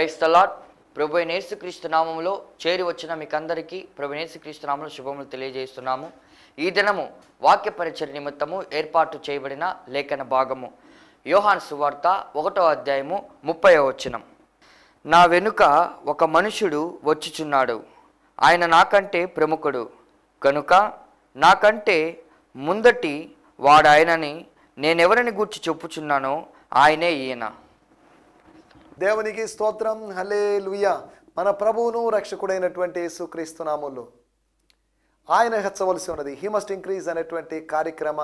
Praise the lord. ప్రభు అయిన యేసుక్రీస్తు నామములో చేరి వచ్చిన మీకందరికీ ప్రభు యేసుక్రీస్తు నామములో శుభములు తెలియజేస్తున్నాము. ఈ దినము వాక్య పరిచర్య నిమిత్తము ఏర్పాటు చేయబడిన లేఖన భాగము యోహాను సువార్త 1వ అధ్యాయము 30వ వచనం. నా వెనుక ఒక మనుషుడు వచ్చుచున్నాడు, ఆయన నాకంటే ప్రముఖుడు కనుక నాకంటే ముందటి వాడాయనని నేనెవరిని గూర్చి చెప్పుచున్నానో ఆయనే ఈయన. దేవునికి స్తోత్రం. హల్లెలూయా. మన ప్రభువును రక్షకుడైనటువంటి యేసుక్రీస్తు నామములో ఆయన హెచ్చవలసి ఉన్నది. హీ మస్ట్ ఇంక్రీజ్ అనేటువంటి కార్యక్రమ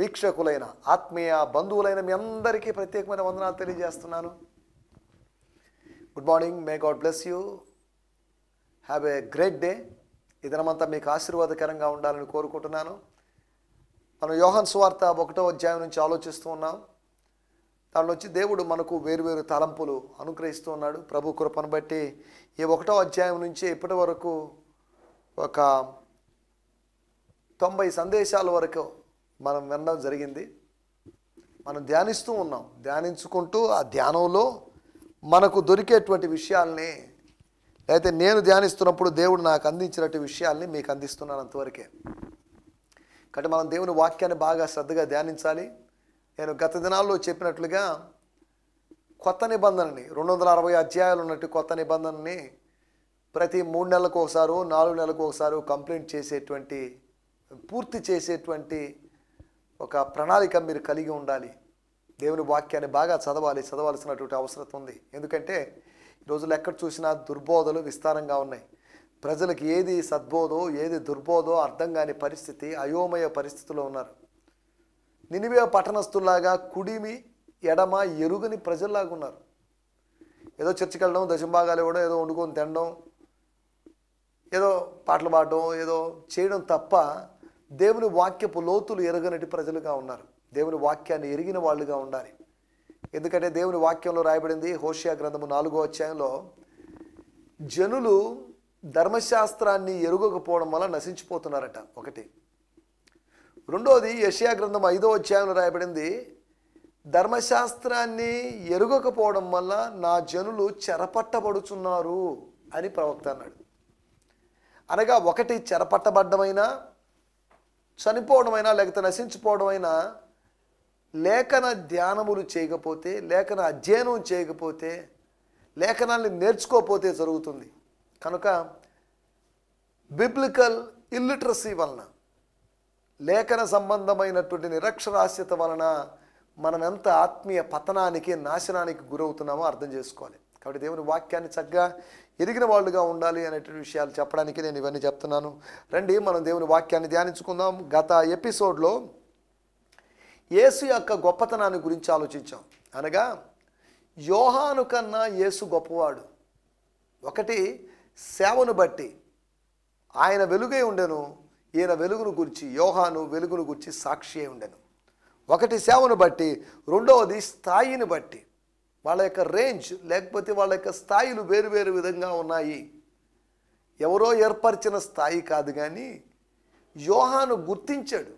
వీక్షకులైన ఆత్మీయ బంధువులైన మీ అందరికీ ప్రత్యేకమైన వందనాలు తెలియజేస్తున్నాను. Good morning. May God bless you. Have a great day. ఈ దినమంతా మీకు ఆశీర్వాదకరంగా ఉండాలని కోరుకుంటున్నాను. మనం యోహాను సువార్త 1వ అధ్యాయం నుంచి ఆలోచిస్తూ ఉన్నాం. దానిలో వచ్చి దేవుడు మనకు వేరువేరు తలంపులు అనుగ్రహిస్తూ ఉన్నాడు. ప్రభు కృపను బట్టి ఈ 1వ అధ్యాయం నుంచి ఇప్పటి వరకు ఒక 90 సందేశాల వరకు మనం వినడం జరిగింది. మనం ధ్యానిస్తూ ఉన్నాం. ధ్యానించుకుంటూ ఆ ధ్యానంలో మనకు దొరికేటువంటి విషయాల్ని, అయితే నేను ధ్యానిస్తున్నప్పుడు దేవుడు నాకు అందించినటువంటి విషయాల్ని మీకు అందిస్తున్నాను అంతవరకే. కాబట్టి మనం దేవుని వాక్యాన్ని బాగా శ్రద్ధగా ధ్యానించాలి. నేను గత దినాల్లో చెప్పినట్లుగా కొత్త నిబంధనని 260 అధ్యాయాలు ఉన్నట్టు కొత్త నిబంధనని ప్రతి 3 నెలలకు ఒకసారి 4 నెలలకు ఒకసారి కంప్లీట్ చేసేటువంటి, పూర్తి చేసేటువంటి ఒక ప్రణాళిక మీరు కలిగి ఉండాలి. దేవుని వాక్యాన్ని బాగా చదవాల్సినటువంటి అవసరం ఉంది. ఎందుకంటే ఈరోజులో ఎక్కడ చూసినా దుర్బోధలు విస్తారంగా ఉన్నాయి. ప్రజలకు ఏది సద్బోధో ఏది దుర్బోధో అర్థం కాని పరిస్థితి, అయోమయ పరిస్థితిలో ఉన్నారు. నినివే పట్టణస్తుల్లాగా కుడిమి ఎడమ ఎరుగని ప్రజల్లాగా ఉన్నారు. ఏదో చర్చికి వెళ్ళడం, దశంభాగాలు ఇవ్వడం, ఏదో వండుకొని తినడం, ఏదో పాటలు పాడడం, ఏదో చేయడం తప్ప దేవుని వాక్యపు లోతులు ఎరగనటి ప్రజలుగా ఉన్నారు. దేవుని వాక్యాన్ని ఎరిగిన వాళ్ళుగా ఉండాలి. ఎందుకంటే దేవుని వాక్యంలో రాయబడింది హోషేయ గ్రంథము 4వ అధ్యాయంలో, జనులు ధర్మశాస్త్రాన్ని ఎరుగకపోవడం వల్ల నశించిపోతున్నారట. ఒకటి. రెండోది యెషయా గ్రంథం 5వ అధ్యాయంలో రాయబడింది, ధర్మశాస్త్రాన్ని ఎరుగకపోవడం వల్ల నా జనులు చెరపట్టబడుచున్నారు అని ప్రవక్త అన్నాడు. అనగా ఒకటి చెరపట్టబడ్డమైనా, చనిపోవడమైనా, లేకపోతే నశించిపోవడమైనా లేఖన ధ్యానములు చేయకపోతే, లేఖన అధ్యయనం చేయకపోతే, లేఖనాన్ని నేర్చుకోకపోతే జరుగుతుంది. కనుక బిబ్లికల్ ఇల్లిటరసీ వలన, లేఖన సంబంధమైనటువంటి నిరక్షరాస్యత వలన మనం ఎంత ఆత్మీయ పతనానికి, నాశనానికి గురవుతున్నామో అర్థం చేసుకోవాలి. కాబట్టి దేవుని వాక్యాన్ని చక్కగా ఎరిగిన వాళ్ళుగా ఉండాలి అనేటువంటి విషయాలు చెప్పడానికి నేను ఇవన్నీ చెప్తున్నాను. రండి మనం దేవుని వాక్యాన్ని ధ్యానించుకుందాం. గత ఎపిసోడ్లో యేసు యొక్క గొప్పతనాన్ని గురించి ఆలోచించాం. అనగా యోహాను కన్నా యేసు గొప్పవాడు. ఒకటి, సేవను బట్టి ఆయన వెలుగై ఉండెను, ఈయన వెలుగును గురించి, యోహాను వెలుగును గురించి సాక్షి అయి ఉండెను. ఒకటి సేవను బట్టి. రెండవది స్థాయిని బట్టి. వాళ్ళ యొక్క రేంజ్, లేకపోతే వాళ్ళ యొక్క స్థాయిలు వేరు వేరు విధంగా ఉన్నాయి. ఎవరో ఏర్పరిచిన స్థాయి కాదు, కానీ యోహాను గుర్తించాడు,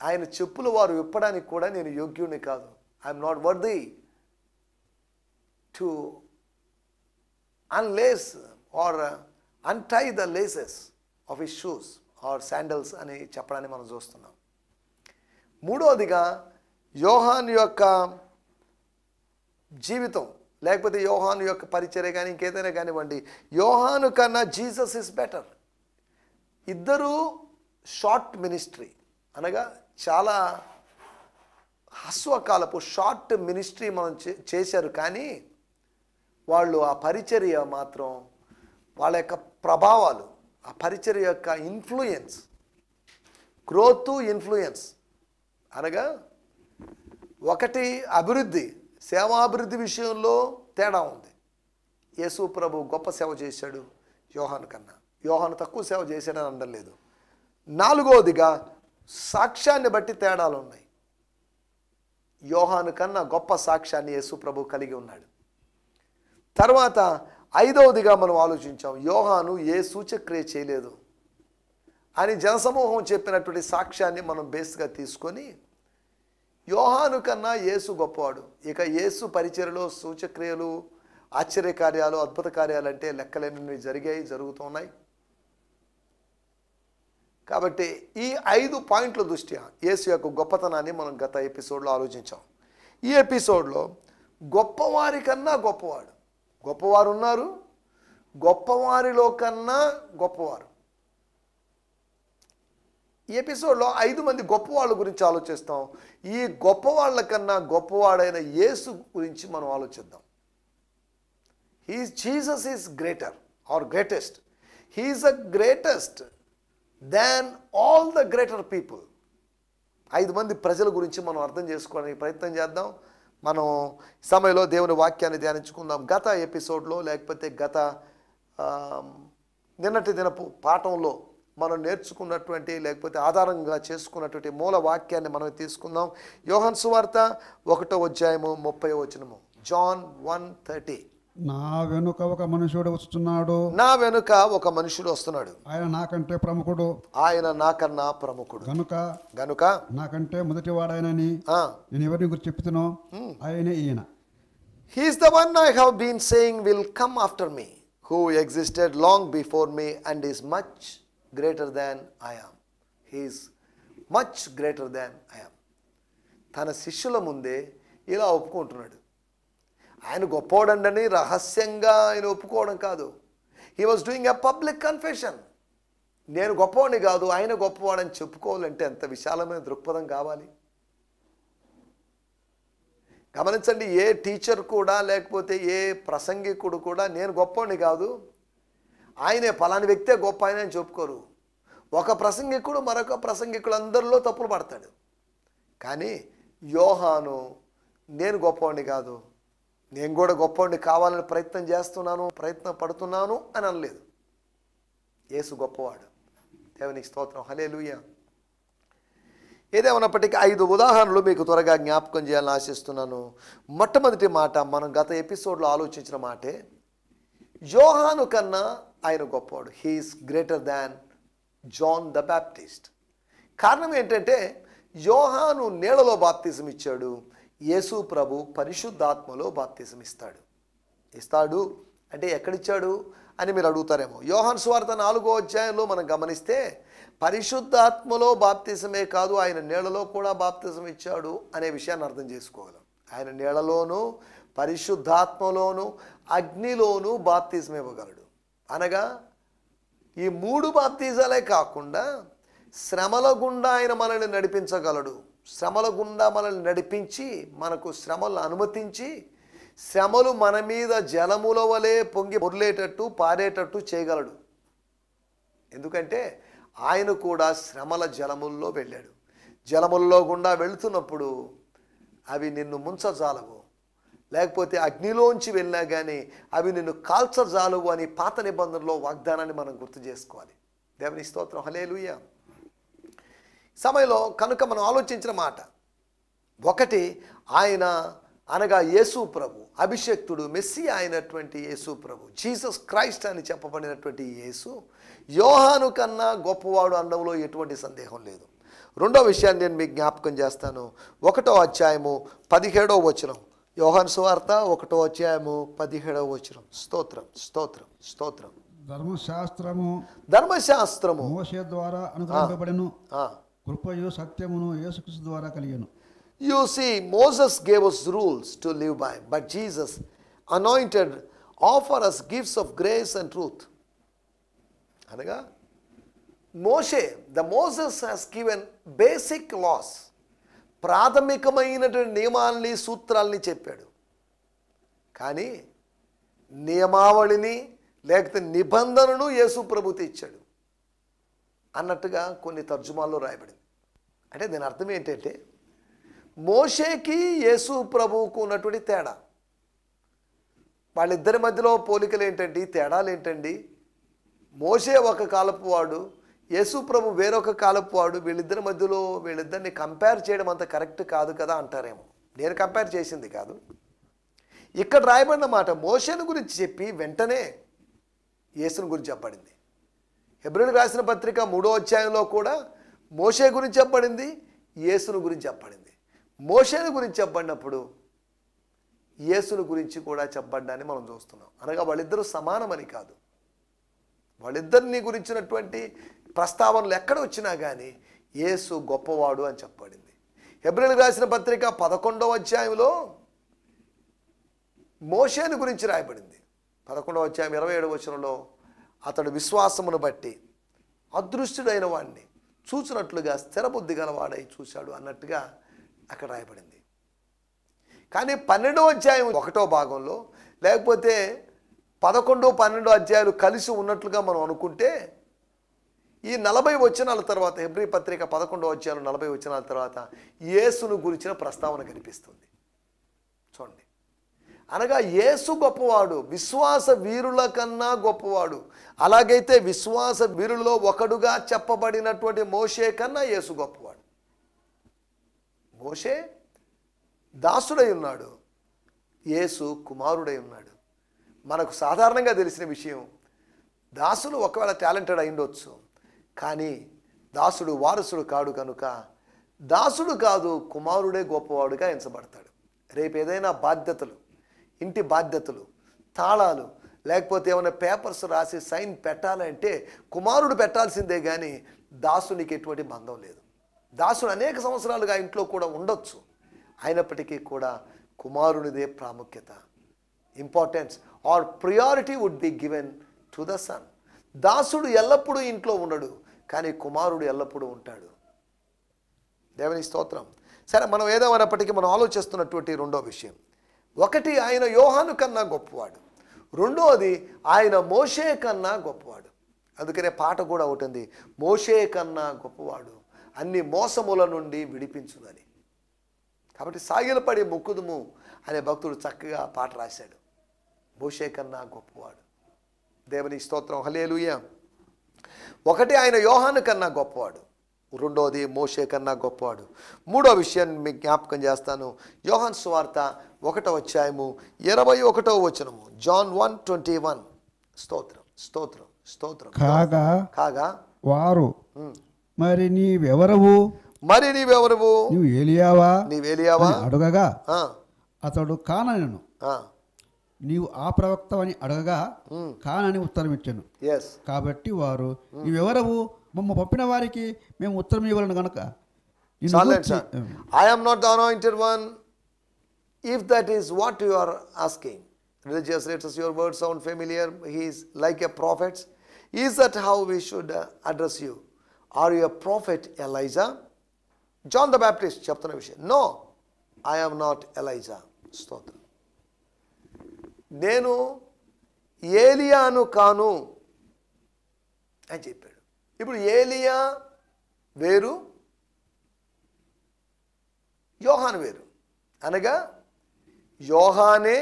ఆయన చెప్పులు వారు విప్పడానికి కూడా నేను యోగ్యుని కాదు. I'm not worthy to unlace or untie the laces of his shoes or sandals అని చెప్పడాన్ని మనం చూస్తున్నాం. మూడవదిగా యోహాను యొక్క జీవితం, లేకపోతే యోహాను యొక్క పరిచర్య కానీ ఇంకేదైనా కానివ్వండి, యోహాను కన్నా జీసస్ ఇస్ బెటర్. ఇద్దరూ షార్ట్ మినిస్ట్రీ, అనగా చాలా హస్వకాలపు షార్ట్ మినిస్ట్రీ మనం చేశారు. కానీ వాళ్ళు ఆ పరిచర్య మాత్రం, వాళ్ళ యొక్క ప్రభావాలు, ఆ పరిచర్య యొక్క ఇన్ఫ్లుయెన్స్, గ్రోత్ ఇన్ఫ్లుయెన్స్, అనగా ఒకటి అభివృద్ధి, సేవాభివృద్ధి విషయంలో తేడా ఉంది. యేసు ప్రభు గొప్ప సేవ చేశాడు యోహాను కన్నా. యోహాను తక్కువ సేవ చేశాడని అనలేదు. నాలుగవదిగా సాక్ష్యాన్ని బట్టి తేడాలు ఉన్నాయి. యోహాను కన్నా గొప్ప సాక్ష్యాన్ని యేసు ప్రభు కలిగి ఉన్నాడు. తర్వాత ఐదవదిగా మనం ఆలోచించాం, యోహాను ఏ సూచక్రియ చేయలేదు అని జనసమూహం చెప్పినటువంటి సాక్ష్యాన్ని మనం బేస్గా తీసుకొని యోహాను కన్నా యేసు గొప్పవాడు. ఇక యేసు పరిచర్యలో సూచక్రియలు ఆశ్చర్యకార్యాలు, అద్భుత కార్యాలు అంటే లెక్కలేనివి జరిగాయి, జరుగుతున్నాయి. కాబట్టి ఈ 5 పాయింట్ల దృష్ట్యా యేసు యొక్క గొప్పతనాన్ని మనం గత ఎపిసోడ్లో ఆలోచించాం. ఈ ఎపిసోడ్లో గొప్పవారి కన్నా గొప్పవాడు, గొప్పవారు ఉన్నారు, గొప్పవారిలో కన్నా గొప్పవారు. ఈ ఎపిసోడ్లో 5 మంది గొప్పవాళ్ళ గురించి ఆలోచిస్తాం. ఈ గొప్పవాళ్ళ కన్నా గొప్పవాడైన యేసు గురించి మనం ఆలోచిద్దాం. Jesus is greater or greatest. He is the greatest than all the greater people. 5 మంది ప్రజల గురించి మనం అర్థం చేసుకోవడానికి ప్రయత్నం చేద్దాం. మనం సమయంలో దేవుని వాక్యాన్ని ధ్యానించుకుందాం. గత ఎపిసోడ్లో లేకపోతే గత నిన్నటి దినపు పాఠంలో మనం నేర్చుకున్నటువంటి లేకపోతే ఆధారంగా చేసుకున్నటువంటి మూల వాక్యాన్ని మనం తీసుకుందాం. యోహాను సువార్త 1:30. జాన్ 1:30. నా వెనుక ఒక మనుషుడు వస్తున్నాడు, నా వెనుక ఒక మనుషుడు వస్తున్నాడు, ఆయన నాకంటే ప్రముఖుడు, ఆయన నాకన్నా ప్రముఖుడు, గనుక నాకంటే మొదటివాడాయనని నేను ఎవరిని గురించి చెప్తున్నా ఆయనే ఈయన. He is the one I have been saying will come after me, who existed long before me and is much greater than I am. He is much greater than I am. తన శిష్యుల ముందే ఇలా ఒప్పుకుంటున్నాడు. ఆయన గొప్పవాడండని రహస్యంగా ఆయన ఒప్పుకోవడం కాదు. He was doing a public confession. నేను గొప్పవాడిని కాదు, ఆయన గొప్పవాడని చెప్పుకోవాలంటే ఎంత విశాలమైన దృక్పథం కావాలి. గమనించండి, ఏ టీచర్ కూడా లేకపోతే ఏ ప్రసంగికుడు కూడా నేను గొప్పవాడిని కాదు, ఆయనే పలాని వ్యక్తే గొప్ప ఆయన అని చెప్పుకోరు. ఒక ప్రసంగికుడు మరొక ప్రసంగికుడు అందరిలో తప్పులు పడతాడు. కానీ యోహాను నేను గొప్పవాడిని కాదు, నేను కూడా గొప్పవాడిని కావాలని ప్రయత్నం పడుతున్నాను అని అనలేదు. యేసు గొప్పవాడు. దేవునికి స్తోత్రం, హల్లెలూయా. ఏదేమన్నప్పటికీ 5 ఉదాహరణలు మీకు త్వరగా జ్ఞాపకం చేయాలని ఆశిస్తున్నాను. మొట్టమొదటి మాట మనం గత ఎపిసోడ్లో ఆలోచించిన మాటే, యోహాను కన్నా ఆయన గొప్పవాడు. He is greater than John the Baptist. కారణం ఏంటంటే యోహాను నీళ్లలో బాప్తిజం ఇచ్చాడు, యేసు ప్రభు పరిశుద్ధాత్మలో బాప్తిజం ఇస్తాడు అంటే ఎక్కడిచ్చాడు అని మీరు అడుగుతారేమో. యోహాను సువార్త 4:1 మనం గమనిస్తే పరిశుద్ధాత్మలో బాప్తిజమే కాదు, ఆయన నీళ్లలో కూడా బాప్తిజం ఇచ్చాడు అనే విషయాన్ని అర్థం చేసుకోగలం. ఆయన నీళ్లలోనూ పరిశుద్ధాత్మలోను అగ్నిలోనూ బాప్తిజం ఇవ్వగలడు. అనగా ఈ 3 బాప్తిజాలే కాకుండా శ్రమల గుండా ఆయన మనల్ని నడిపించగలడు. శ్రమల గుండా మనల్ని నడిపించి మనకు శ్రమలను అనుమతించి శ్రమలు మన మీద జలముల వలె పొంగి పొర్లేటట్టు పారేటట్టు చేయగలడు. ఎందుకంటే ఆయన కూడా శ్రమల జలముల్లో వెళ్ళాడు. జలముల్లో గుండా వెళుతున్నప్పుడు అవి నిన్ను ముంచజాలవు, లేకపోతే అగ్నిలోంచి వెళ్ళినా కానీ అవి నిన్ను కాల్చజాలవు అని పాత నిబంధనలో వాగ్దానాన్ని మనం గుర్తు చేసుకోవాలి. దేవుని స్తోత్రం, హల్లెలూయా. సమయంలో కనుక మనం ఆలోచించిన మాట ఒకటి, ఆయన అనగా యేసు ప్రభు, అభిషక్తుడు మెస్సియా అయినటువంటి యేసు ప్రభు, జీసస్ క్రైస్ట్ అని చెప్పబడినటువంటి యేసు యోహాను కన్నా గొప్పవాడు అనడంలో ఎటువంటి సందేహం లేదు. రెండో విషయాన్ని నేను మీకు జ్ఞాపకం చేస్తాను. 1:17. యోహాను సువార్త 1:17. స్తోత్రం స్తోత్రం స్తోత్రం. ధర్మశాస్త్రము మోషే ద్వారా అనుగ్రహింపబడెను, కృపయు సత్యమును యేసుక్రీస్తు ద్వారా కలిగెను. You see, Moses gave us rules to live by, but Jesus anointed offer us gifts of grace and truth. అనగా Moses has given basic laws. ప్రాథమికమైనటువంటి నియమాలని సూత్రాలని చెప్పాడు. కానీ నియమావళిని లేకపోతే నిబంధనను యేసు ప్రభు తెచ్చాడు అన్నట్టుగా కొన్ని తర్జుమాల్లో రాయబడింది. అంటే దీని అర్థం ఏంటంటే మోషేకి యేసు ప్రభువుకు ఉన్నటువంటి తేడా, వాళ్ళిద్దరి మధ్యలో పోలికలు ఏంటండి, తేడాలు ఏంటండి? మోషే ఒక కాలపు వాడు, యేసు ప్రభు వేరొక కాలపు వాడు. వీళ్ళిద్దరి మధ్యలో వీళ్ళిద్దరిని కంపేర్ చేయడం అంత కరెక్ట్ కాదు కదా అంటారేమో. నేను కంపేర్ చేసింది కాదు. ఇక్కడ రాయబడిన మాట మోషేను గురించి చెప్పి వెంటనే యేసుని గురించి చెప్పబడింది. హెబ్రీయులకు రాసిన పత్రిక 3:1 కూడా మోషే గురించి చెప్పబడింది, యేసును గురించి చెప్పబడింది. మోషేను గురించి చెప్పబడినప్పుడు యేసుని గురించి కూడా చెప్పబడ్డాన్ని మనం చూస్తున్నాం. అనగా వాళ్ళిద్దరూ సమానమని కాదు, వాళ్ళిద్దరిని గురించినటువంటి ప్రస్తావనలు ఎక్కడ వచ్చినా కానీ యేసు గొప్పవాడు అని చెప్పబడింది. హెబ్రీయులకు రాసిన పత్రిక 11వ అధ్యాయంలో మోషేను గురించి రాయబడింది. 11వ అధ్యాయం 27వ వచనంలో అతడు విశ్వాసమును బట్టి అదృష్టుడైన వాడిని చూసినట్లుగా స్థిరబుద్ధి గలవాడై చూశాడు అన్నట్టుగా అక్కడ రాయబడింది. కానీ 12వ అధ్యాయం 1వ భాగంలో లేకపోతే 11, 12 అధ్యాయాలు కలిసి ఉన్నట్లుగా మనం అనుకుంటే ఈ 40 వచనాల తర్వాత హెబ్రీ పత్రిక 11వ అధ్యాయం 40 వచనాల తర్వాత యేసును గురించిన ప్రస్తావన కనిపిస్తుంది. చూడండి, అనగా యేసు గొప్పవాడు, విశ్వాస వీరుల కన్నా గొప్పవాడు. అలాగైతే విశ్వాస వీరులలో ఒకడుగా చెప్పబడినటువంటి మోషే కన్నా యేసు గొప్పవాడు. మోషే దాసుడై ఉన్నాడు, యేసు కుమారుడై ఉన్నాడు. మనకు సాధారణంగా తెలిసిన విషయం, దాసుడు ఒకవేళ టాలెంటెడ్ అయిండొచ్చు, కానీ దాసుడు వారసుడు కాడు కనుక దాసుడు కాదు, కుమారుడే గొప్పవాడుగా ఎంచబడతాడు. రేపు ఏదైనా బాధ్యతలు, ఇంటి బాధ్యతలు, తాళాలు, లేకపోతే ఏమైనా పేపర్స్ రాసి సైన్ పెట్టాలంటే కుమారుడు పెట్టాల్సిందే కానీ దాసునికి ఎటువంటి బంధం లేదు. దాసుడు అనేక సంవత్సరాలుగా ఇంట్లో కూడా ఉండొచ్చు, అయినప్పటికీ కూడా కుమారునిదే ప్రాముఖ్యత. Importance or priority would be given to the son. దాసుడు ఎల్లప్పుడూ ఇంట్లో ఉండడు, కానీ కుమారుడు ఎల్లప్పుడూ ఉంటాడు. దేవుని స్తోత్రం. సరే, మనం ఏదేమైనప్పటికీ మనం ఆలోచిస్తున్నటువంటి రెండో విషయం, ఒకటి ఆయన యోహాను కన్నా గొప్పవాడు, రెండోది ఆయన మోషే కన్నా గొప్పవాడు. అందుకనే పాట కూడా ఉంటుంది, మోషే కన్నా గొప్పవాడు అన్ని మోసముల నుండి విడిపించునని. కాబట్టి సాగిలపడి మొక్కుదుము అనే భక్తుడు చక్కగా పాట రాశాడు, మోషే కన్నా గొప్పవాడు. దేవుని స్తోత్రం, హల్లెలూయా. ఒకటి ఆయన యోహాను కన్నా గొప్పవాడు, రెండోది మోషే కన్నా గొప్పవాడు. మూడో విషయాన్ని మీకు జ్ఞాపకం చేస్తాను, యోహాను సువార్త 1వ అధ్యాయము 21వ వచనము, John 1:21. స్తోత్రం స్తోత్రం స్తోత్రం. కాగా వారు మరి నీవెవరవు, నీవు ఏలియావా అడగగా అతడు కానను, నీవు ఆ ప్రవక్తవని అడగగా కానని ఉత్తరం ఇచ్చాను. కాబట్టి వారు నీవెవరవు, మమ్మ పంపిన వారికి మేము ఉత్తరం ఇవ్వలను గనక I am not the anointed one, if that is what you are asking. Religious leaders, your words sound familiar. He is like a prophet. Is that how we should address you? Are you a prophet Elijah? John the Baptist చెప్తున్న విషయం, no, I am not Elijah. స్తోత్రం. నేను ఏలియాను కాను అని చెప్పాడు. ఇప్పుడు ఏలియా వేరు, యోహాను వేరు. అనగా యోహానే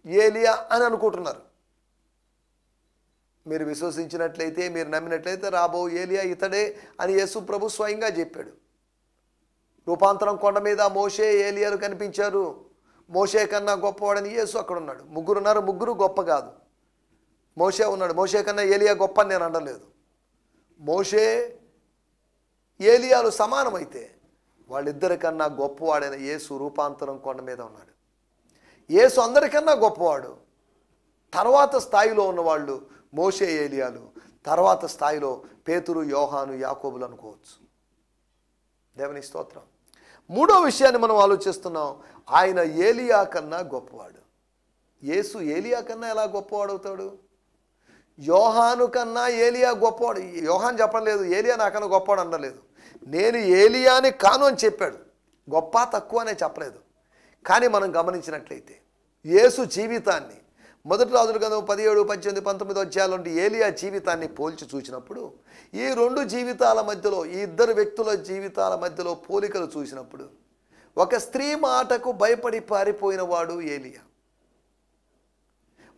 ఏలియా అని అనుకుంటున్నారు. మీరు విశ్వసించినట్లయితే, మీరు నమ్మినట్లయితే రాబో ఏలియా ఇతడే అని యేసు ప్రభు స్వయంగా చెప్పాడు. రూపాంతరం కొండ మీద మోషే ఏలియాలు కనిపించారు. మోషే కన్నా గొప్పవాడని యేసు అక్కడ ఉన్నాడు. ముగ్గురున్నారు, ముగ్గురు గొప్ప కాదు. మోషే ఉన్నాడు, మోషే కన్నా ఏలియా గొప్ప అని నేను అనలేదు. మోషే ఏలియాలు సమానమైతే వాళ్ళిద్దరికన్నా గొప్పవాడైన యేసు రూపాంతరం కొండ మీద ఉన్నాడు. యేసు అందరికన్నా గొప్పవాడు. తర్వాత స్థాయిలో ఉన్నవాళ్ళు మోషే ఏలియాలు, తర్వాత స్థాయిలో పేతురు, యోహాను, యాకోబులు అనుకోవచ్చు. దేవుని స్తోత్రం. మూడో విషయాన్ని మనం ఆలోచిస్తున్నాం, ఆయన ఏలియా కన్నా గొప్పవాడు. యేసు ఏలియా కన్నా ఎలా గొప్పవాడు అవుతాడు? యోహాను కన్నా ఏలియా గొప్పవాడు. యోహాను చెప్పలేదు ఏలియా నాకన్నా గొప్పవాడు అనలేదు. నేను ఏలియాని కాను అని చెప్పాడు, గొప్ప తక్కువ అనే చెప్పలేదు. కానీ మనం గమనించినట్లయితే యేసు జీవితాన్ని, మొదటి రాజుల గ్రంథం 17, 18, 19 అధ్యాయాల నుండి ఏలియా జీవితాన్ని పోల్చి చూసినప్పుడు, ఈ రెండు జీవితాల మధ్యలో, ఈ ఇద్దరు వ్యక్తుల జీవితాల మధ్యలో పోలికలు చూసినప్పుడు, ఒక స్త్రీ మాటకు భయపడి పారిపోయిన వాడు ఏలియా,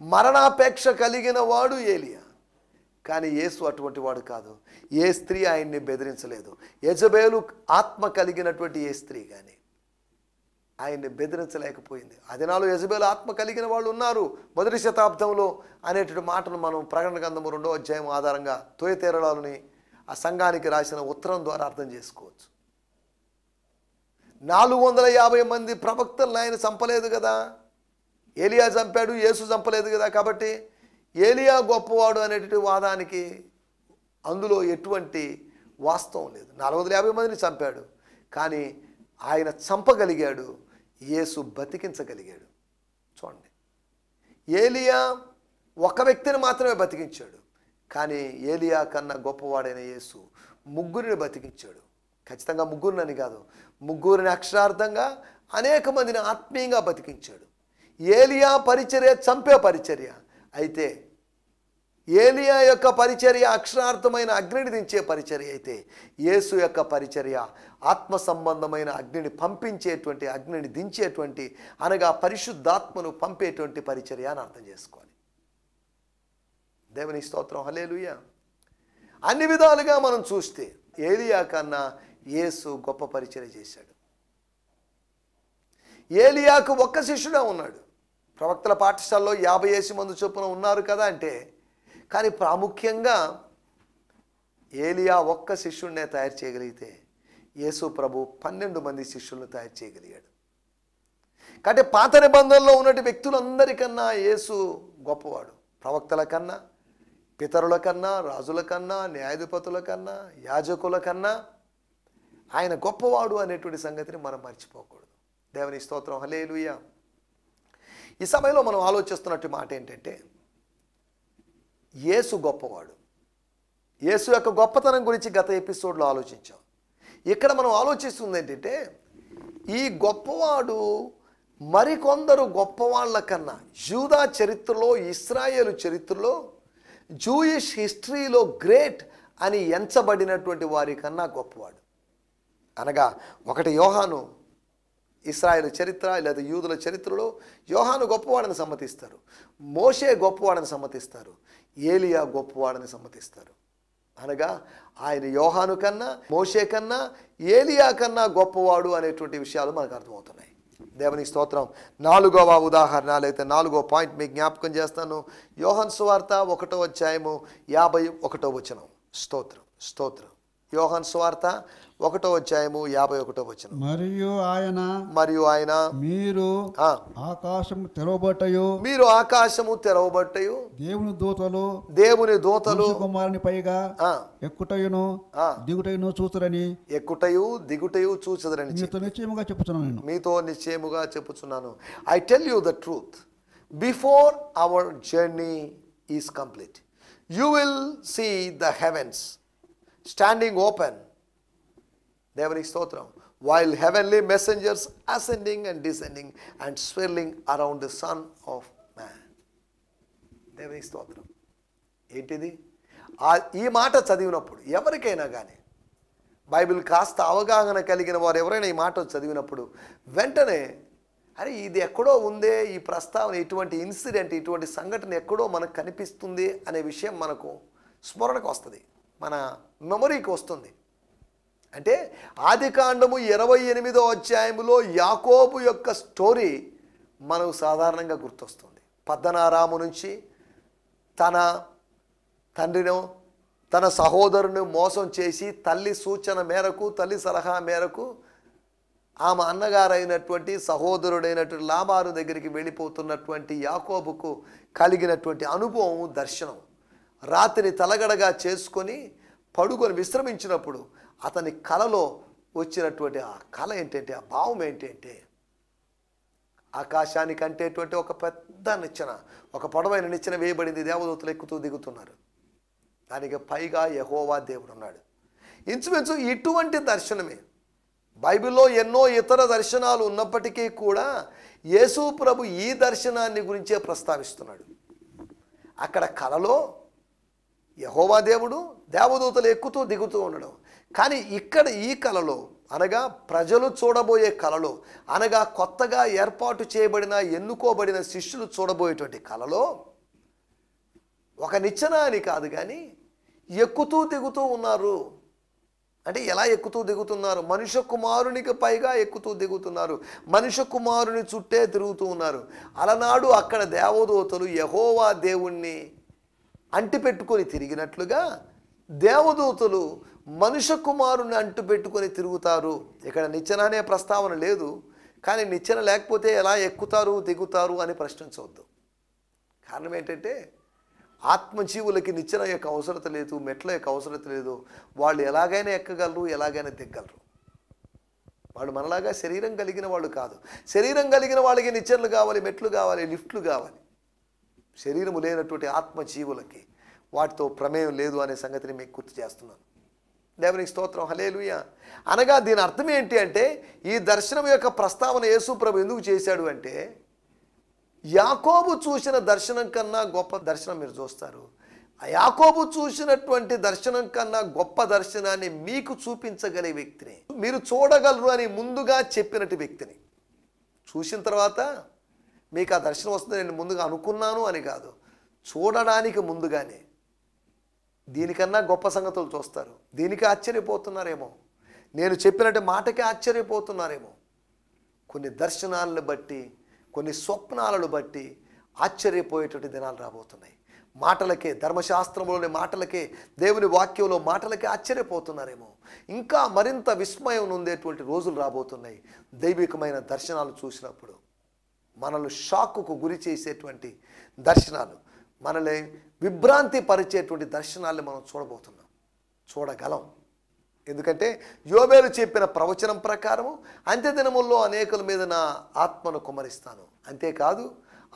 మరణాపేక్ష కలిగిన వాడు ఏలియా. కానీ యేసు అటువంటి వాడు కాదు. ఏ స్త్రీ ఆయన్ని బెదిరించలేదు. యెజబేలు ఆత్మ కలిగినటువంటి ఏ స్త్రీ కానీ ఆయన్ని బెదిరించలేకపోయింది. అది నాలో యెజబేలు ఆత్మ కలిగిన వాళ్ళు ఉన్నారు మొదటి శతాబ్దంలో అనేటువంటి మాటను మనం ప్రకటన గ్రంథము 2వ అధ్యాయం ఆధారంగా తొయతేరలోని ఆ సంఘానికి రాసిన ఉత్తరం ద్వారా అర్థం చేసుకోవచ్చు. 450 మంది ప్రవక్తలను ఆయన చంపలేదు కదా. ఏలియా చంపాడు, యేసు చంపలేదు కదా. కాబట్టి ఏలియా గొప్పవాడు అనేటువంటి వాదానికి అందులో ఎటువంటి వాస్తవం లేదు. 450 మందిని చంపాడు, కానీ ఆయన చంపగలిగాడు, యేసు బతికించగలిగాడు. చూడండి, ఏలియా ఒక వ్యక్తిని మాత్రమే బతికించాడు, కానీ ఏలియా కన్నా గొప్పవాడైన యేసు ముగ్గురిని బతికించాడు. ఖచ్చితంగా ముగ్గురిని కాదు, ముగ్గురిని అక్షరార్థంగా అనేక మందిని ఆత్మీయంగా బతికించాడు. ఏలియా పరిచర్య చంపే పరిచర్య అయితే, ఏలియా యొక్క పరిచర్య అక్షరార్థమైన అగ్నిని దించే పరిచర్య అయితే, యేసు యొక్క పరిచర్య ఆత్మ సంబంధమైన అగ్నిని పంపించేటువంటి, అగ్నిని దించేటువంటి, అనగా పరిశుద్ధాత్మను పంపేటువంటి పరిచర్య అని అర్థం చేసుకోవాలి. దేవుని స్తోత్రం, హల్లెలూయా. అన్ని విధాలుగా మనం చూస్తే ఏలియా కన్నా యేసు గొప్ప పరిచర్య చేశాడు. ఏలియాకు ఒక్క శిష్యుడే ఉన్నాడు. ప్రవక్తల పాఠశాలలో 50 మంది చొప్పున ఉన్నారు కదా అంటే, కానీ ప్రాముఖ్యంగా ఏలియా ఒక్క శిష్యుడినే తయారు చేయగలిగితే, యేసు ప్రభు 12 మంది శిష్యులను తయారు చేయగలిగాడు. కాబట్టి పాత నిబంధనలో ఉన్నటువంటి వ్యక్తులందరికన్నా యేసు గొప్పవాడు. ప్రవక్తల కన్నా, పితరుల కన్నా, రాజుల కన్నా, న్యాయాధిపతుల కన్నా, యాజకుల కన్నా ఆయన గొప్పవాడు అనేటువంటి సంగతిని మనం మర్చిపోకూడదు. దేవుని స్తోత్రం, హల్లెలూయా. ఈ సమయంలో మనం ఆలోచిస్తున్నట్టు మాట ఏంటంటే, యేసు గొప్పవాడు. యేసు యొక్క గొప్పతనం గురించి గత ఎపిసోడ్లో ఆలోచించాం. ఇక్కడ మనం ఆలోచిస్తుంది ఏంటంటే, ఈ గొప్పవాడు మరికొందరు గొప్పవాళ్ళ కన్నా, యూదా చరిత్రలో, ఇశ్రాయేలు చరిత్రలో, జూయిష్ హిస్టరీలో గ్రేట్ అని ఎంచబడినటువంటి వారి కన్నా గొప్పవాడు. అనగా ఒకటి యోహాను, ఇశ్రాయేలు చరిత్ర లేదా యూదుల చరిత్రలో యోహాను గొప్పవాడని సమ్మతిస్తారు, మోషే గొప్పవాడని సమ్మతిస్తారు, ఏలియా గొప్పవాడని సమ్మతిస్తారు. అనగా ఆయన యోహాను కన్నా, మోషే కన్నా, ఏలియా కన్నా గొప్పవాడు అనేటువంటి విషయాలు మనకు అర్థమవుతున్నాయి. దేవుని స్తోత్రం. 4వ ఉదాహరణ లేదా 4వ పాయింట్ మీకు జ్ఞాపకం చేస్తాను. యోహాను సువార్త 1వ అధ్యాయము 51వ వచనం. స్తోత్రం, స్తోత్రం. యోహాను సువార్త 1వ అధ్యాయము 51వ వచనం. మరియు ఆయన మీరు ఆకాశము తెరవబట్టయు, మీరు ఆకాశము తెరవబట్టయు, దేవుని దూతలు కుమారుని పైగా ఎక్కుటయును దిగుటయును చూతురని, ఎక్కుటయు దిగుటయు చూచుదరని మీతో నిశ్చయముగా చెప్పుచున్నాను. నేను మీతో నిశ్చయముగా చెప్పుచున్నాను. I tell you the truth, before our journey is complete, you will see the heavens standing open. దేవుని స్తోత్రం. While heavenly messengers ascending and descending and swirling around the Son of Man. దేవుని స్తోత్రం. ఏంటిది? ఈ మాట చదివినప్పుడు ఎవరికైనా కానీ, బైబిల్ కాస్త అవగాహన కలిగిన వారు ఎవరైనా ఈ మాట చదివినప్పుడు వెంటనే, అరే ఇది ఎక్కడో ఉందే, ఈ ప్రస్తావన, ఇటువంటి ఇన్సిడెంట్, ఇటువంటి సంఘటన ఎక్కడో మనకు కనిపిస్తుంది అనే విషయం మనకు స్మరణకు వస్తుంది, మన మెమొరీకి వస్తుంది. అంటే ఆదికాండము 28వ అధ్యాయములో యాకోబు యొక్క స్టోరీ మనకు సాధారణంగా గుర్తొస్తుంది. పద్దనారాము నుంచి తన తండ్రిను, తన సహోదరుని మోసం చేసి తల్లి సూచన మేరకు, తల్లి సలహా మేరకు ఆమె అన్నగారైనటువంటి సహోదరుడైనటువంటి లాబాను దగ్గరికి వెళ్ళిపోతున్నటువంటి యాకోబుకు కలిగినటువంటి అనుభవం, దర్శనం. రాత్రిని తలగడగా చేసుకొని పడుకొని విశ్రమించినప్పుడు అతని కలలో వచ్చినటువంటి ఆ కళ ఏంటంటే, ఆ భావం ఏంటంటే, ఆకాశానికి అంటేటువంటి ఒక పెద్ద నిచ్చెన, ఒక పొడవైన నిచ్చెన వేయబడింది, దేవదూతలు ఎక్కుతూ దిగుతున్నారు, దానికి పైగా యెహోవా దేవుడు ఉన్నాడు. ఇంచుమించు ఇటువంటి దర్శనమే. బైబిల్లో ఎన్నో ఇతర దర్శనాలు ఉన్నప్పటికీ కూడా యేసు ప్రభు ఈ దర్శనాన్ని గురించే ప్రస్తావిస్తున్నాడు. అక్కడ కలలో యెహోవా దేవుడు, దేవదూతలు ఎక్కుతూ దిగుతూ ఉండడం. కానీ ఇక్కడ ఈ కలలో, అనగా ప్రజలు చూడబోయే కలలో, అనగా కొత్తగా ఏర్పాటు చేయబడిన, ఎన్నుకోబడిన శిష్యులు చూడబోయేటువంటి కలలో ఒక నిచ్చెన అని కాదు కానీ ఎక్కుతూ దిగుతూ ఉన్నారు. అంటే ఎలా ఎక్కుతూ దిగుతున్నారు? మనుష్య కుమారునికి పైగా ఎక్కుతూ దిగుతున్నారు, మనుష్య కుమారుని చుట్టే తిరుగుతూ ఉన్నారు. అలనాడు అక్కడ దేవదూతలు యెహోవా దేవుణ్ణి అంటిపెట్టుకొని తిరిగినట్లుగా దేవదూతలు మనుష్య కుమారుని అంటుపెట్టుకొని తిరుగుతారు. ఇక్కడ నిచ్చెన అనే ప్రస్తావన లేదు, కానీ నిచ్చెన లేకపోతే ఎలా ఎక్కుతారు దిగుతారు అని ప్రశ్నించవద్దు. కారణం ఏంటంటే ఆత్మజీవులకి నిచ్చెన యొక్క అవసరత లేదు, మెట్ల యొక్క అవసరత లేదు. వాళ్ళు ఎలాగైనా ఎక్కగలరు, ఎలాగైనా దిగ్గలరు. వాళ్ళు మనలాగా శరీరం కలిగిన వాళ్ళు కాదు. శరీరం కలిగిన వాళ్ళకి నిచ్చెనలు కావాలి, మెట్లు కావాలి, లిఫ్ట్లు కావాలి. శరీరము లేనటువంటి ఆత్మజీవులకి వాటితో ప్రమేయం లేదు అనే సంగతిని మీకు గుర్తు చేస్తున్నాను. దేవునికి స్తోత్రం, హల్లెలూయా. అనగా దీని అర్థం ఏంటి అంటే, ఈ దర్శనం యొక్క ప్రస్తావన యేసు ప్రభు ఎందుకు చేశాడు అంటే, యాకోబు చూసిన దర్శనం కన్నా గొప్ప దర్శనం మీరు చూస్తారు. యాకోబు చూసినటువంటి దర్శనం కన్నా గొప్ప దర్శనాన్ని మీకు చూపించగలే వ్యక్తిని, మీరు చూడగలరు అని ముందుగా చెప్పినట్టు వ్యక్తిని చూసిన తర్వాత మీకు ఆ దర్శనం వస్తుంది నేను ముందుగా అనుకున్నాను అని కాదు, చూడడానికి ముందుగానే దీనికన్నా గొప్ప సంగతులు చూస్తారు. దీనికి ఆశ్చర్యపోతున్నారేమో, నేను చెప్పినట్టు మాటకి ఆశ్చర్యపోతున్నారేమో. కొన్ని దర్శనాలను బట్టి, కొన్ని స్వప్నాలను బట్టి ఆశ్చర్యపోయేటువంటి దినాలు రాబోతున్నాయి. మాటలకే, ధర్మశాస్త్రంలోని మాటలకే, దేవుని వాక్యంలో మాటలకే ఆశ్చర్యపోతున్నారేమో. ఇంకా మరింత విస్మయం ఉండేటువంటి రోజులు రాబోతున్నాయి. దైవికమైన దర్శనాలు చూసినప్పుడు మనల్ని షాకుకు గురి చేసేటువంటి దర్శనాలు, మనల్ని విభ్రాంతి పరిచేటువంటి దర్శనాల్ని మనం చూడగలం. ఎందుకంటే యోబేలు చెప్పిన ప్రవచనం ప్రకారము అంత్యదినముల్లో అనేకుల మీద నా ఆత్మను కుమ్మరిస్తాను. అంతేకాదు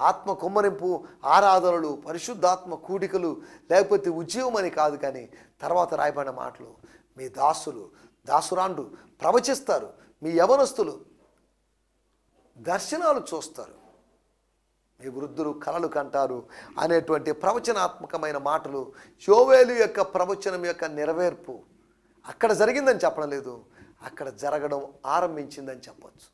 ఆత్మ కుమ్మరింపు, ఆరాధనలు, పరిశుద్ధాత్మ కూడికలు, లేకపోతే ఉద్యమం అని కాదు, కానీ తర్వాత రాయబడిన మాటలు, మీ దాసురాండ్రు ప్రవచిస్తారు, మీ యవనస్తులు దర్శనాలు చూస్తారు, మీ వృద్ధులు కలలు కంటారు అనేటువంటి ప్రవచనాత్మకమైన మాటలు యోవేలు యొక్క ప్రవచనం యొక్క నెరవేర్పు అక్కడ జరిగిందని చెప్పడం లేదు, అక్కడ జరగడం ఆరంభించిందని చెప్పచ్చు.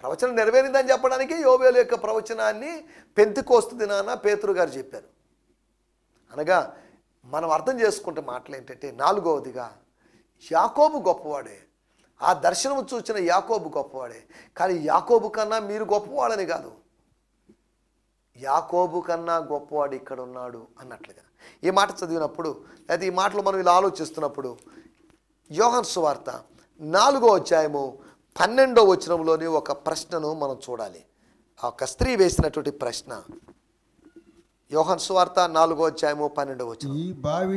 ప్రవచనం నెరవేరిందని చెప్పడానికి యోవేలు యొక్క ప్రవచనాన్ని పెంతెకోస్తు దినాన పేతురు గారు చెప్పారు. అనగా మనం అర్థం చేసుకుంటే మాటలు ఏంటంటే, నాలుగవదిగా యాకోబు గొప్పవాడే, ఆ దర్శనం చూసిన యాకోబు గొప్పవాడే. కానీ యాకోబు కన్నా మీరు గొప్పవాడని కాదు, యాకోబు కన్నా గొప్పవాడు ఇక్కడ ఉన్నాడు అన్నట్లుగా ఈ మాట చదివినప్పుడు, లేదా ఈ మాటలు మనం ఇలా ఆలోచిస్తున్నప్పుడు, యోహాను సువార్త 4వ అధ్యాయము 12వ వచనంలోని ఒక ప్రశ్నను మనం చూడాలి. ఆ ఒక స్త్రీ వేసినటువంటి ప్రశ్న. యోహాను సువార్త 4వ అధ్యాయము 12వ వచనం. ఈ బావి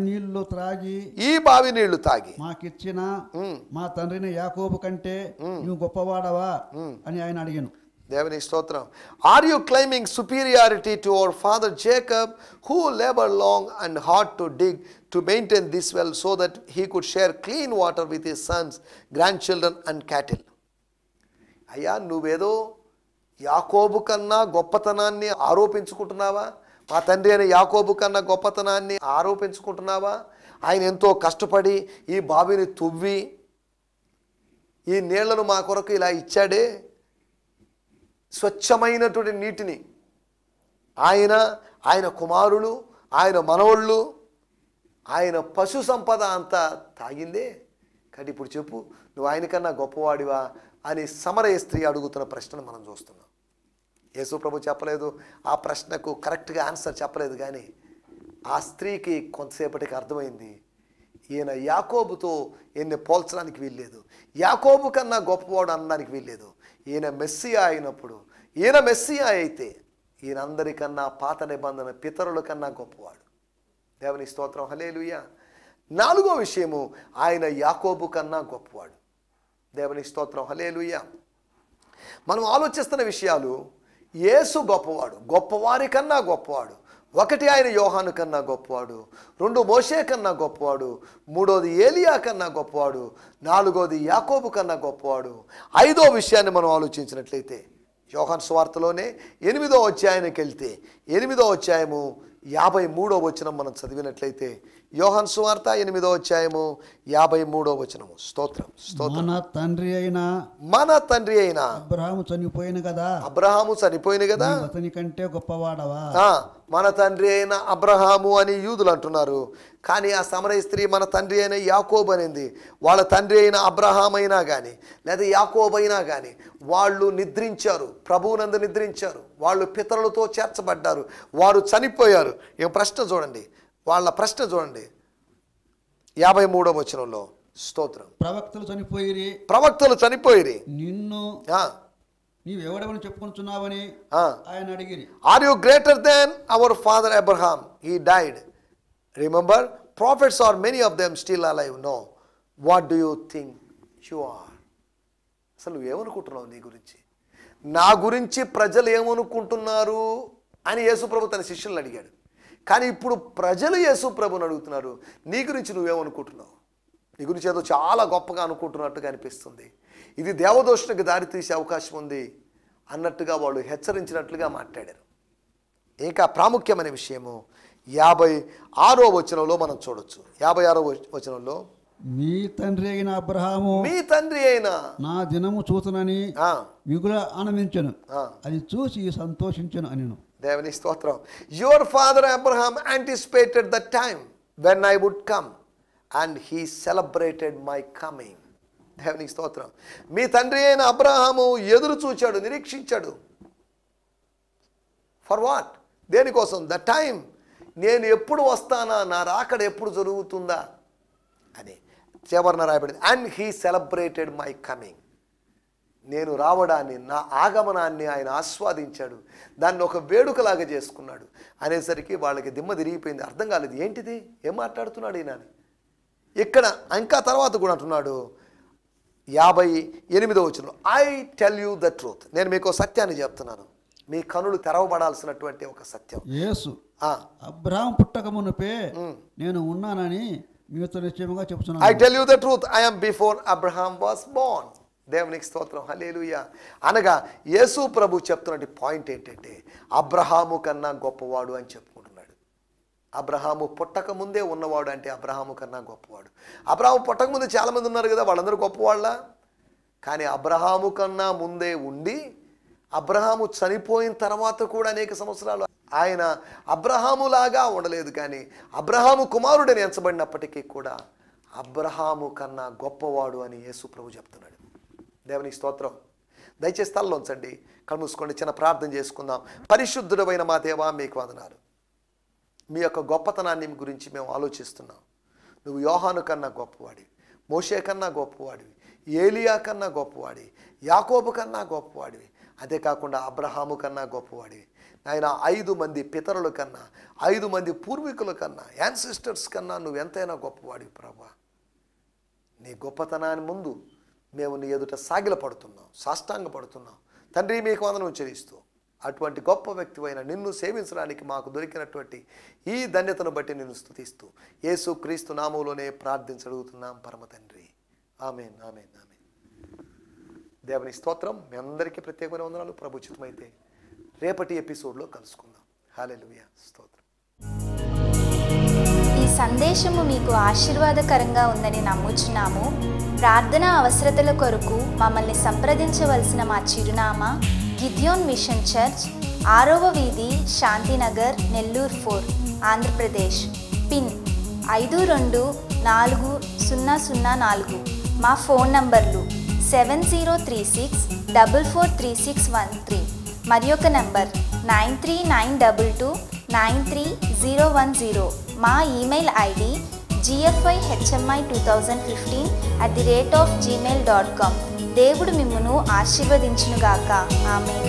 నీళ్లు తాగి మాకిచ్చిన మా తండ్రిని యాకోబు కంటే నువ్వు గొప్పవాడవా అని ఆయన అడిగాను. దేవుని స్తోత్రం. Are you claiming superiority to our father Jacob, who labored long and hard to dig to maintain this well so that he could share clean water with his sons, grandchildren and cattle? అయ్యా, నువ్వేదో యాకోబు కన్నా గొప్పతనాన్ని ఆరోపించుకుంటున్నావా? మా తండ్రి అయిన యాకోబు కన్నా గొప్పతనాన్ని ఆరోపించుకుంటున్నావా? ఆయన ఎంతో కష్టపడి ఈ బావిని తువ్వి ఈ నీళ్లను మా కొరకు ఇలా ఇచ్చాడే, స్వచ్ఛమైనటువంటి నీటిని ఆయన కుమారులు, ఆయన మనవళ్ళు, ఆయన పశు సంపద అంతా తాగిందే. కానీ ఇప్పుడు చెప్పు, నువ్వు ఆయనకన్నా గొప్పవాడివా అని సమరయ స్త్రీ అడుగుతున్న ప్రశ్నను మనం చూస్తున్నాం. యేసు ప్రభు చెప్పలేదు, ఆ ప్రశ్నకు కరెక్ట్గా ఆన్సర్ చెప్పలేదు. కానీ ఆ స్త్రీకి కొంతసేపటికి అర్థమైంది, ఈయన యాకోబుతో ఈయన్ని పోల్చడానికి వీల్లేదు, యాకోబు కన్నా గొప్పవాడు అనడానికి వీల్లేదు. ఈయన మెస్సియా అయినప్పుడు, ఈయన మెస్సియా అయితే ఈయనందరికన్నా పాత నిబంధన పితరుల కన్నా గొప్పవాడు. దేవుని స్తోత్రం, హల్లెలూయా. 4వ విషయము, ఆయన యాకోబు కన్నా గొప్పవాడు. దేవుని స్తోత్రం, హల్లెలూయా. మనం ఆలోచిస్తున్న విషయాలు, యేసు గొప్పవాడు, గొప్పవారి కన్నా గొప్పవాడు. 1 ఆయన యోహాను కన్నా గొప్పవాడు, 2 మోషే కన్నా గొప్పవాడు, 3వది ఏలియా కన్నా గొప్పవాడు, 4వది యాకోబు కన్నా గొప్పవాడు. 5వ విషయాన్ని మనం ఆలోచించినట్లయితే యోహాను సువార్తలోనే 8వ అధ్యాయానికి వెళ్తే 8వ అధ్యాయము 53వ వచనం మనం చదివినట్లయితే, యోహాను సువార్త 8వ అధ్యాయము 53వ వచనము. స్తోత్రం, స్తోత్రం. మన తండ్రి అయిన అబ్రహాము చనిపోయిన కదా, అతని కంటే గొప్పవాడవా? మన తండ్రి అయిన అబ్రహాము అని యూదులు అంటున్నారు. కానీ ఆ సమరయ స్త్రీ మన తండ్రి అయిన యాకోబు అనింది. వాళ్ళ తండ్రి అయిన అబ్రహాం అయినా కానీ లేదా యాకోబు అయినా కానీ వాళ్ళు నిద్రించారు, ప్రభువునందు నిద్రించారు, వాళ్ళు పితరులతో చేర్చబడ్డారు, వారు చనిపోయారు. ఈ ప్రశ్న చూడండి, వాళ్ళ ప్రశ్న చూడండి 53వ వచనంలో. స్తోత్రం. ప్రవక్తలు చనిపోయిరి నిన్ను నీవెవడవని చెప్పుకొనుచున్నావని ఆయన అడిగిరి. Are you greater than our father Abraham? He died. Remember, prophets are many of them still alive. No. What do you think you are? అసలు నువ్వేమనుకుంటున్నావు నీ గురించి? నా గురించి ప్రజలు ఏమనుకుంటున్నారు అని యేసుప్రభు తన శిష్యులను అడిగాడు. కానీ ఇప్పుడు ప్రజలు యేసుప్రభుని అడుగుతున్నారు, నీ గురించి నువ్వేమనుకుంటున్నావు? నీ గురించి ఏదో చాలా గొప్పగా అనుకుంటున్నట్టుగా అనిపిస్తుంది, ఇది దేవదోషణకు దారితీసే అవకాశం ఉంది అన్నట్టుగా వాళ్ళు హెచ్చరించినట్లుగా మాట్లాడారు. ఇంకా ప్రాముఖ్యమైన విషయము 56వ వచనంలో మనం చూడొచ్చు. 56వ వచనంలో, మీ తండ్రి అయిన అబ్రహాము నా దినము చూతునని మిగుల ఆనందించను, అది చూసి సంతోషించను అనిను. దేవుని స్తోత్రం. Your father Abraham anticipated the time when I would come and he celebrated my coming. దేవుని స్తోత్రం. మీ తండ్రి అయిన అబ్రహాము ఎదురు చూచాడు, నిరీక్షించాడు. For what? దేనికోసం? ద టైం, నేను ఎప్పుడు వస్తానా, నా రాకడ ఎప్పుడు జరుగుతుందా అని చివరన రాయబడింది. And he celebrated my coming. నేను రావడాన్ని, నా ఆగమనాన్ని ఆయన ఆస్వాదించాడు, దాన్ని ఒక వేడుకలాగా చేసుకున్నాడు అనేసరికి వాళ్ళకి దిమ్మ తిరిగిపోయింది. అర్థం కాలేదు, ఏంటిది, ఏం మాట్లాడుతున్నాడు ఈయన. ఇక్కడ ఇంకా తర్వాత కూడా అంటున్నాడు 58వ వచనంలో, I tell you the truth. నేను మీకు సత్యాన్ని చెప్తున్నాను, మీ కనులు తెరవబడాల్సినటువంటి ఒక సత్యం. యేసు అబ్రహాము పుట్టక మునుపే నేను ఉన్నానని మీతో నిశ్చయముగా చెప్తున్నాను. I tell you the truth, I am before Abraham was Born. దేవునికి స్తోత్రం, హల్లెలూయా. అనగా యేసు ప్రభు చెప్తున్నటువంటి పాయింట్ ఏంటంటే, అబ్రహాము కన్నా గొప్పవాడు అని చెప్పుకుంటున్నాడు. అబ్రహాము పుట్టక ముందే ఉన్నవాడు అంటే అబ్రహాము కన్నా గొప్పవాడు. అబ్రహాము పుట్టక ముందే చాలామంది ఉన్నారు కదా, వాళ్ళందరూ గొప్పవాళ్ళ? కానీ అబ్రహాము కన్నా ముందే ఉండి, అబ్రహాము చనిపోయిన తర్వాత కూడా అనేక సంవత్సరాలు ఆయన అబ్రహాములాగా ఉండలేదు, కానీ అబ్రహాము కుమారుడని ఎంచబడినప్పటికీ కూడా అబ్రహాము కన్నా గొప్పవాడు అని యేసు ప్రభు చెప్తున్నాడు. దేవునికి స్తోత్రం. దయచేసి తలలో ఉంచండి, కళ్ళు మూసుకోండి, చిన్న ప్రార్థన చేసుకుందాం. పరిశుద్ధుడైన మా దేవా, మీకు వందనాలు. మీ యొక్క గొప్పతనాన్ని గురించి మేము ఆలోచిస్తున్నాం. నువ్వు యోహాను కన్నా గొప్పవాడివి, మోషే కన్నా గొప్పవాడివి, ఏలియా కన్నా గొప్పవాడివి, యాకోబు కన్నా గొప్పవాడివి, అదే కాకుండా అబ్రహాము కన్నా గొప్పవాడివి. ఆయన 5 మంది పితరుల కన్నా, 5 మంది పూర్వీకుల కన్నా, యాన్సిస్టర్స్ కన్నా నువ్వు ఎంతైనా గొప్పవాడివి ప్రభువా. నీ గొప్పతనాన్ని ముందు మేము నీ ఎదుట సాగిలపడుతున్నాం, సాష్టాంగపడుతున్నాం. తండ్రి, మీకు వందనం చెల్లిస్తూ అటువంటి గొప్ప వ్యక్తివైన నిన్ను సేవించడానికి మాకు దొరికినటువంటి ఈ ధన్యతను బట్టి నిన్ను స్తుతిస్తూ యేసు క్రీస్తు నామములోనే ప్రార్థించడుగుతున్నాం పరమ తండ్రి. ఆమేన్, ఆమేన్, ఆమేన్. దేవుని స్తోత్రం. మీ అందరికీ ప్రత్యేకమైన వందనాలు. ప్రభు చిత్తమైతే రేపటి ఎపిసోడ్లో కలుసుకుందాం. హల్లెలూయా, స్తోత్రం. ఈ సందేశము మీకు ఆశీర్వాదకరంగా ఉందని నమ్ముచున్నాము. ప్రార్థనా అవసరతల కొరకు మమ్మల్ని సంప్రదించవలసిన మా చిరునామా గిద్యోన్ మిషన్ చర్చ్, 6వ వీధి, శాంతినగర్, నెల్లూరు 4, ఆంధ్రప్రదేశ్. పిన్ 524004. మా ఫోన్ నంబర్లు 7036443613 మరి యొక్క నంబర్ 9392293010. మా ఈమెయిల్ ఐడి gfihmi2015@gmail.com. దేవుడు మిమ్మును ఆశీర్వదించునుగాక. ఆమేన్.